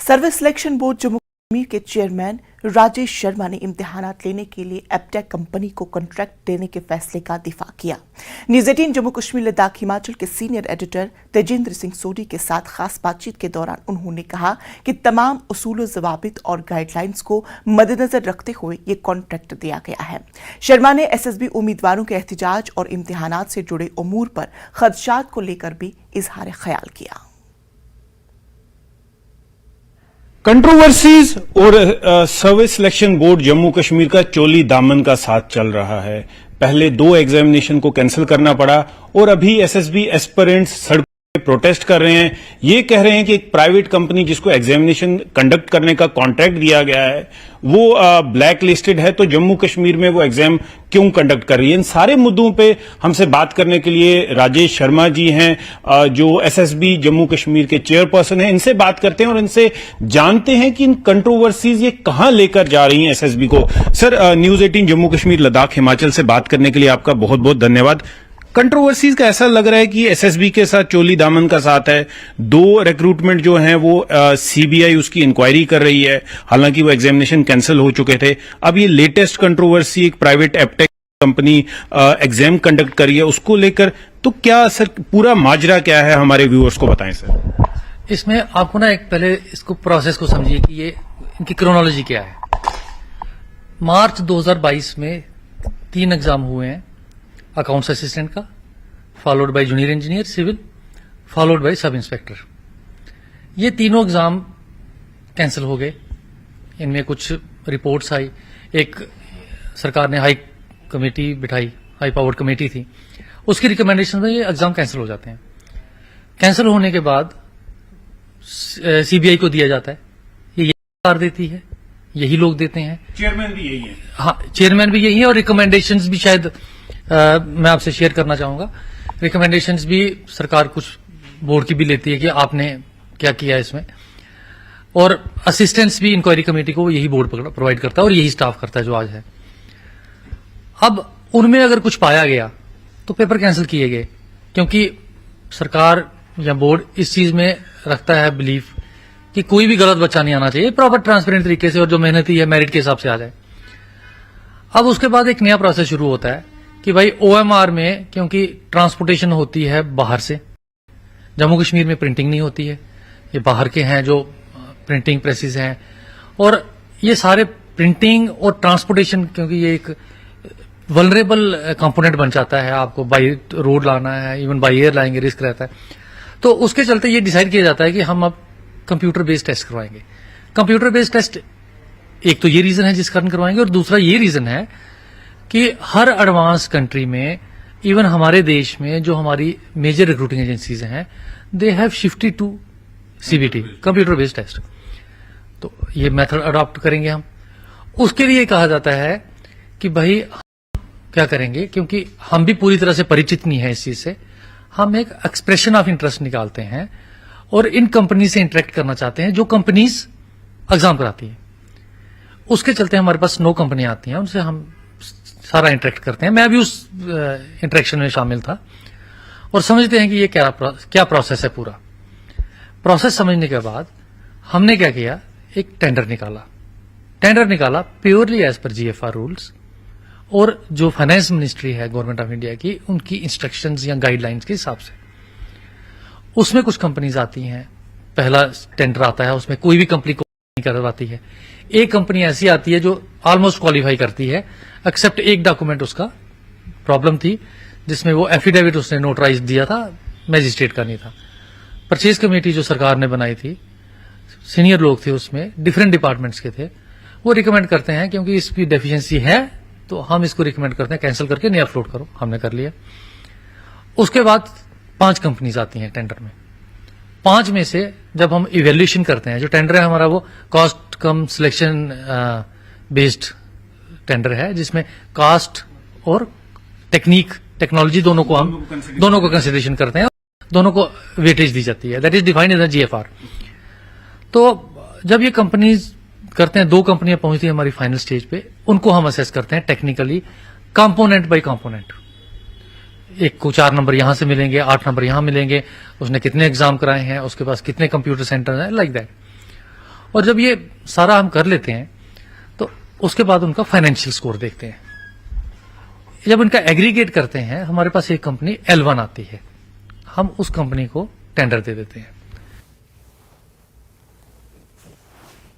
Service selection board Jammu Kashmir के chairman Rajesh Sharma ने इम्तिहानात लेने के लिए एपटेक कंपनी को कॉन्ट्रैक्ट देने के फैसले का दिफा किया। न्यूज 18 जम्मू कश्मीर लद्दाख हिमाचल के सीनियर एडिटर तेजेंद्र सिंह सोडी के साथ खास बातचीत के दौरान उन्होंने कहा कि तमाम उसूल ज़वाबित और गाइडलाइंस को मद्देनजर रखते हुए ये कॉन्ट्रैक्ट दिया गया है। शर्मा ने एसएसबी उम्मीदवारों के एहतिजाज और इम्तिहानात से जुड़े उमूर पर खदशात को लेकर भी इजहार ख्याल किया। कंट्रोवर्सीज और service selection board Jammu Kashmir का चोली दामन का साथ चल रहा है। पहले 2 एग्जामिनेशन को कैंसिल करना पड़ा और अभी एसएसबी एस्पिरेंट्स सड़कों पे प्रोटेस्ट कर रहे हैं। ये कह रहे हैं कि एक प्राइवेट कंपनी जिसको एग्जामिनेशन कंडक्ट करने का कॉन्ट्रैक्ट दिया गया है वो ब्लैक लिस्टेड है, तो जम्मू कश्मीर में वो एग्जाम क्यों कंडक्ट कर रही है। इन सारे मुद्दों पे हमसे बात करने के लिए राजेश शर्मा जी हैं जो एसएसबी जम्मू कश्मीर के चेयरपर्सन हैं। इनसे बात करते हैं और इनसे जानते हैं कि इन कंट्रोवर्सीज ये कहां लेकर जा रही हैं एसएसबी को। सर, न्यूज 18 जम्मू कश्मीर लद्दाख हिमाचल से बात करने के लिए आपका बहुत बहुत धन्यवाद। कंट्रोवर्सीज का ऐसा लग रहा है कि एसएसबी के साथ चोली दामन का साथ है। 2 रिक्रूटमेंट जो हैं वो सीबीआई उसकी इंक्वायरी कर रही है, हालांकि वो एग्जामिनेशन कैंसिल हो चुके थे। अब ये लेटेस्ट कंट्रोवर्सी एक private Aptech company exam conduct कर रही है, उसको लेकर तो क्या सर पूरा माजरा क्या है, हमारे व्यूअर्स को बताएं सर। इसमें आपको ना एक पहले इसको प्रोसेस को समझिए कि ये इनकी क्रोनोलॉजी क्या है। मार्च 2022 में 3 एग्जाम हुए हैं, अकाउंट्स असिस्टेंट का, followed by junior engineer civil, followed by sub inspector. ये तीनों एग्जाम कैंसिल हो गए। इनमें कुछ रिपोर्ट्स आई, एक सरकार ने हाई कमेटी बिठाई, हाई पावर्ड कमेटी थी, उसकी रिकमेंडेशन में ये एग्जाम कैंसिल हो जाते हैं। कैंसिल होने के बाद सीबीआई को दिया जाता है, ये सरकार देती है, यही लोग देते हैं। चेयरमैन भी यही है। हाँ, चेयरमैन भी यही है और रिकमेंडेशंस भी शायद मैं आपसे शेयर करना चाहूंगा। रिकमेंडेशंस भी सरकार कुछ बोर्ड की भी लेती है कि आपने क्या किया इसमें, और असिस्टेंट्स भी इंक्वायरी कमेटी को यही बोर्ड प्रोवाइड करता है और यही स्टाफ करता है जो आज है। अब उनमें अगर कुछ पाया गया तो पेपर कैंसिल किए गए, क्योंकि सरकार या बोर्ड इस चीज में रखता है बिलीफ कि कोई भी गलत बच्चा नहीं आना चाहिए, प्रॉपर ट्रांसपेरेंट तरीके से, और जो मेहनती है मेरिट के हिसाब से आ जाए। अब उसके बाद एक नया प्रोसेस शुरू होता है कि भाई ओएमआर में, क्योंकि ट्रांसपोर्टेशन होती है बाहर से, जम्मू कश्मीर में प्रिंटिंग नहीं होती है, ये बाहर के हैं जो प्रिंटिंग प्रेसेस हैं, और ये सारे प्रिंटिंग और ट्रांसपोर्टेशन, क्योंकि ये एक वल्नरेबल कंपोनेंट बन जाता है, आपको बाई रोड लाना है, इवन बाई एयर लाएंगे, रिस्क रहता है। तो उसके चलते ये डिसाइड किया जाता है कि हम अब कंप्यूटर बेस्ड टेस्ट करवाएंगे। कंप्यूटर बेस्ड टेस्ट, एक तो ये रीजन है जिस कारण करवाएंगे, और दूसरा ये रीजन है कि हर एडवांस कंट्री में, इवन हमारे देश में जो हमारी मेजर रिक्रूटिंग एजेंसीज हैं, they have shifted to CBT, computer based test. तो ये मेथड अडॉप्ट करेंगे हम। उसके लिए कहा जाता है कि भाई क्या करेंगे, क्योंकि हम भी पूरी तरह से परिचित नहीं है इस चीज से, हम एक एक्सप्रेशन ऑफ इंटरेस्ट निकालते हैं और इन कंपनी से इंटरेक्ट करना चाहते हैं जो कंपनीज एग्जाम कराती है। उसके चलते हमारे पास 9 कंपनियां आती हैं, उनसे हम सारा इंटरेक्ट करते हैं। मैं भी उस इंटरेक्शन में शामिल था, और समझते हैं कि ये क्या प्रोसेस है। पूरा प्रोसेस समझने के बाद हमने क्या किया, एक टेंडर निकाला purely as per GFR rules, और जो फाइनेंस मिनिस्ट्री है गवर्नमेंट ऑफ इंडिया की, उनकी इंस्ट्रक्शंस या गाइडलाइंस के हिसाब से। उसमें कुछ कंपनीज आती हैं, पहला टेंडर आता है, उसमें कोई भी कंपनी को नहीं करवाती है। एक कंपनी ऐसी आती है जो ऑलमोस्ट क्वालिफाई करती है, एक्सेप्ट एक डॉक्यूमेंट उसका प्रॉब्लम थी, जिसमें वो एफिडेविट उसने नोटराइज दिया था, मैजिस्ट्रेट का नहीं था। परचेज कमेटी जो सरकार ने बनाई थी, सीनियर लोग थे उसमें, डिफरेंट डिपार्टमेंट्स के थे, वो रिकमेंड करते हैं क्योंकि इसकी डेफिशिएंसी है तो हम इसको रिकमेंड करते हैं कैंसिल करके नया अपलोड करो। हमने कर लिया। उसके बाद 5 कंपनीज आती हैं टेंडर में। 5 में से जब हम इवेल्यूएशन करते हैं, जो टेंडर है हमारा वो कॉस्ट कम सिलेक्शन बेस्ड टेंडर है, जिसमें कास्ट और टेक्नोलॉजी दोनों को कंसिडरेशन करते हैं, दोनों को वेटेज दी जाती है, that is defined in the GFR. तो जब ये कंपनीज करते हैं, 2 कंपनियां पहुंचती है हमारी फाइनल स्टेज पे, उनको हम असेस करते हैं टेक्निकली, कंपोनेंट बाय कंपोनेंट। एक को 4 नंबर यहां से मिलेंगे, 8 नंबर यहां मिलेंगे, उसने कितने एग्जाम कराए हैं, उसके पास कितने कंप्यूटर सेंटर हैं, लाइक दैट। और जब ये सारा हम कर लेते हैं तो उसके बाद उनका फाइनेंशियल स्कोर देखते हैं। जब इनका एग्रीगेट करते हैं, हमारे पास एक कंपनी L1 आती है, हम उस कंपनी को टेंडर दे देते हैं।